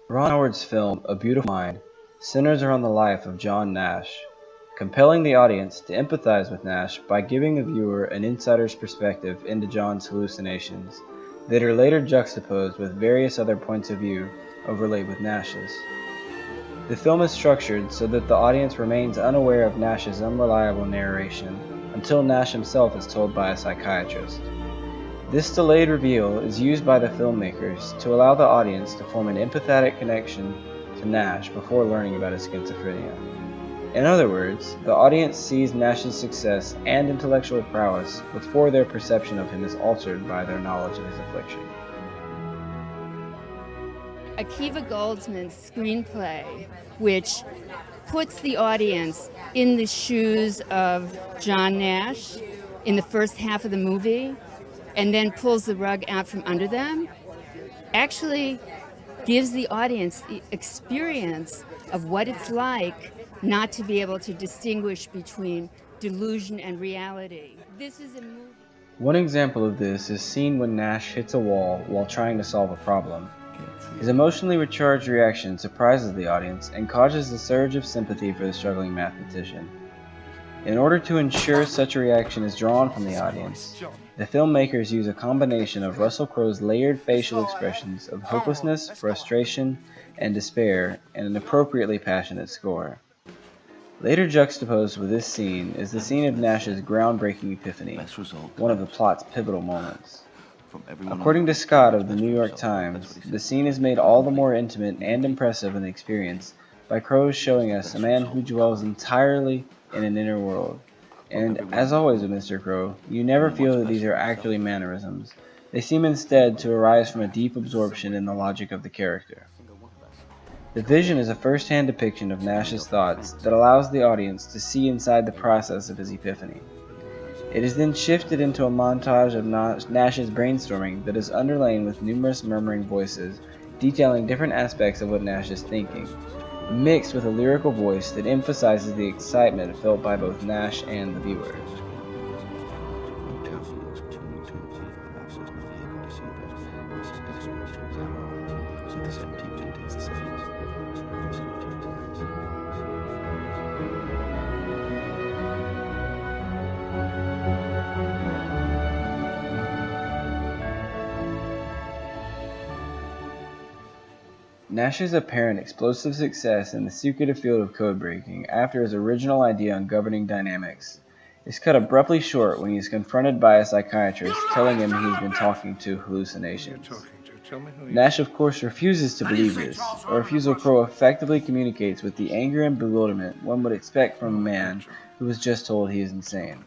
Ron Howard's film A Beautiful Mind centers around the life of John Nash, compelling the audience to empathize with Nash by giving the viewer an insider's perspective into John's hallucinations that are later juxtaposed with various other points of view overlaid with Nash's. The film is structured so that the audience remains unaware of Nash's unreliable narration until Nash himself is told by a psychiatrist. This delayed reveal is used by the filmmakers to allow the audience to form an empathetic connection to Nash before learning about his schizophrenia. In other words, the audience sees Nash's success and intellectual prowess before their perception of him is altered by their knowledge of his affliction. Akiva Goldsman's screenplay, which puts the audience in the shoes of John Nash in the first half of the movie and then pulls the rug out from under them, actually gives the audience the experience of what it's like not to be able to distinguish between delusion and reality. This is a movie. One example of this is seen when Nash hits a wall while trying to solve a problem. His emotionally recharged reaction surprises the audience and causes a surge of sympathy for the struggling mathematician. In order to ensure such a reaction is drawn from the audience, the filmmakers use a combination of Russell Crowe's layered facial expressions of hopelessness, frustration, and despair, and an appropriately passionate score. Later juxtaposed with this scene is the scene of Nash's groundbreaking epiphany, one of the plot's pivotal moments. According to Scott of the New York Times, the scene is made all the more intimate and impressive in the experience by Crowe showing us a man who dwells entirely in an inner world. And, as always with Mr. Crowe, you never feel that these are actually mannerisms. They seem instead to arise from a deep absorption in the logic of the character. The vision is a first-hand depiction of Nash's thoughts that allows the audience to see inside the process of his epiphany. It is then shifted into a montage of Nash's brainstorming that is underlain with numerous murmuring voices detailing different aspects of what Nash is thinking, mixed with a lyrical voice that emphasizes the excitement felt by both Nash and the viewer. Nash's apparent explosive success in the secretive field of code breaking after his original idea on governing dynamics is cut abruptly short when he is confronted by a psychiatrist telling him he's been talking to hallucinations. Nash of course refuses to believe this, a refusal Crowe effectively communicates with the anger and bewilderment one would expect from a man who was just told he is insane.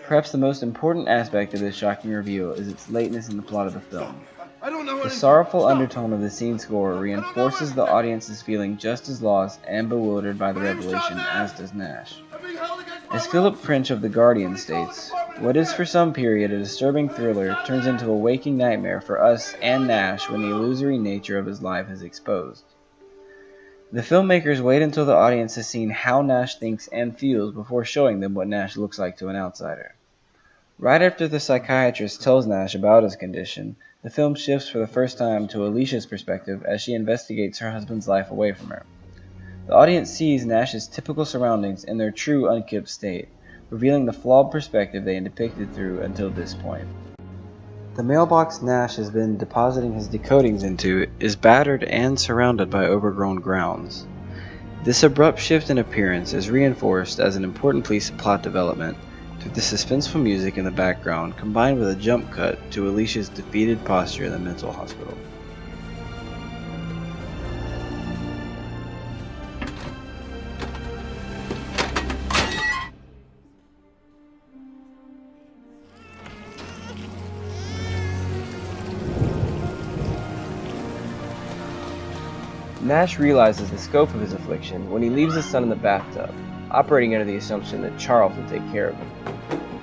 Perhaps the most important aspect of this shocking reveal is its lateness in the plot of the film. The sorrowful undertone of the scene score reinforces the audience's feeling just as lost and bewildered by the revelation as does Nash. As Philip French of The Guardian states, what is for some period a disturbing thriller turns into a waking nightmare for us and Nash when the illusory nature of his life is exposed. The filmmakers wait until the audience has seen how Nash thinks and feels before showing them what Nash looks like to an outsider. Right after the psychiatrist tells Nash about his condition, the film shifts for the first time to Alicia's perspective as she investigates her husband's life away from her. The audience sees Nash's typical surroundings in their true unkempt state, revealing the flawed perspective they had depicted through until this point. The mailbox Nash has been depositing his decodings into is battered and surrounded by overgrown grounds. This abrupt shift in appearance is reinforced as an important piece of plot development through the suspenseful music in the background combined with a jump cut to Alicia's defeated posture in the mental hospital. Nash realizes the scope of his affliction when he leaves his son in the bathtub, operating under the assumption that Charles will take care of him.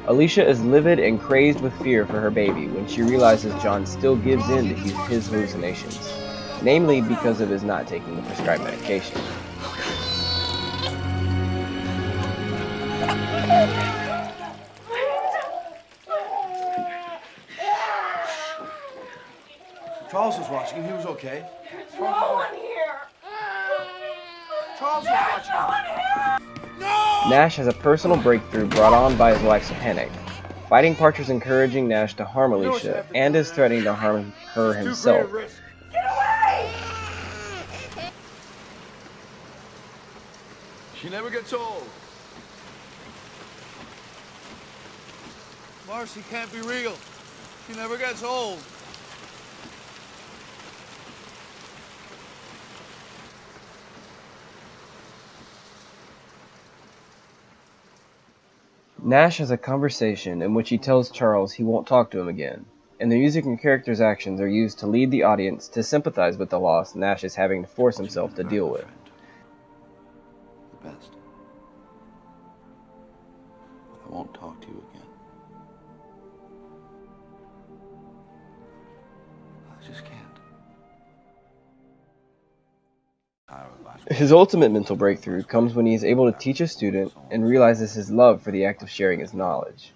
Alicia is livid and crazed with fear for her baby when she realizes John still gives in to his hallucinations, namely because of his not taking the prescribed medication. Charles was watching. He was okay. There's no one here. Nash has a personal breakthrough brought on by his wife's panic. Fighting Parcher is encouraging Nash to harm Alicia and is threatening to harm her himself. She never gets old. Marcy can't be real. She never gets old. Nash has a conversation in which he tells Charles he won't talk to him again, and the music and characters' actions are used to lead the audience to sympathize with the loss Nash is having to force himself to deal with. The best. I won't talk to you again. I just can't. His ultimate mental breakthrough comes when he is able to teach a student and realizes his love for the act of sharing his knowledge.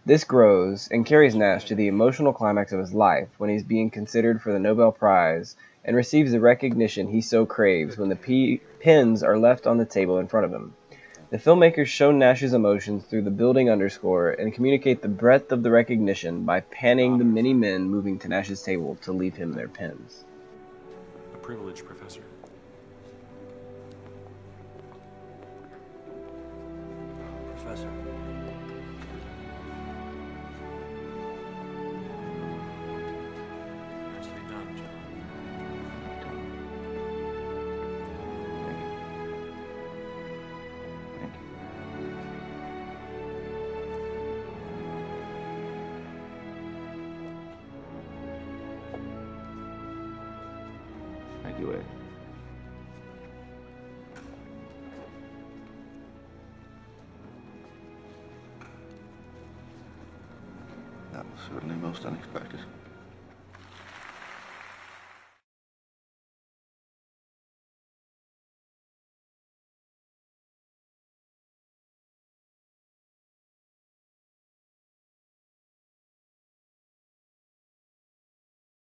This grows and carries Nash to the emotional climax of his life when he is being considered for the Nobel Prize and receives the recognition he so craves when the pens are left on the table in front of him. The filmmakers show Nash's emotions through the building underscore and communicate the breadth of the recognition by panning the many men moving to Nash's table to leave him their pens. A privilege, Professor. Professor. Nicely done, John. Thank you. Thank you, Ed. That was certainly most unexpected.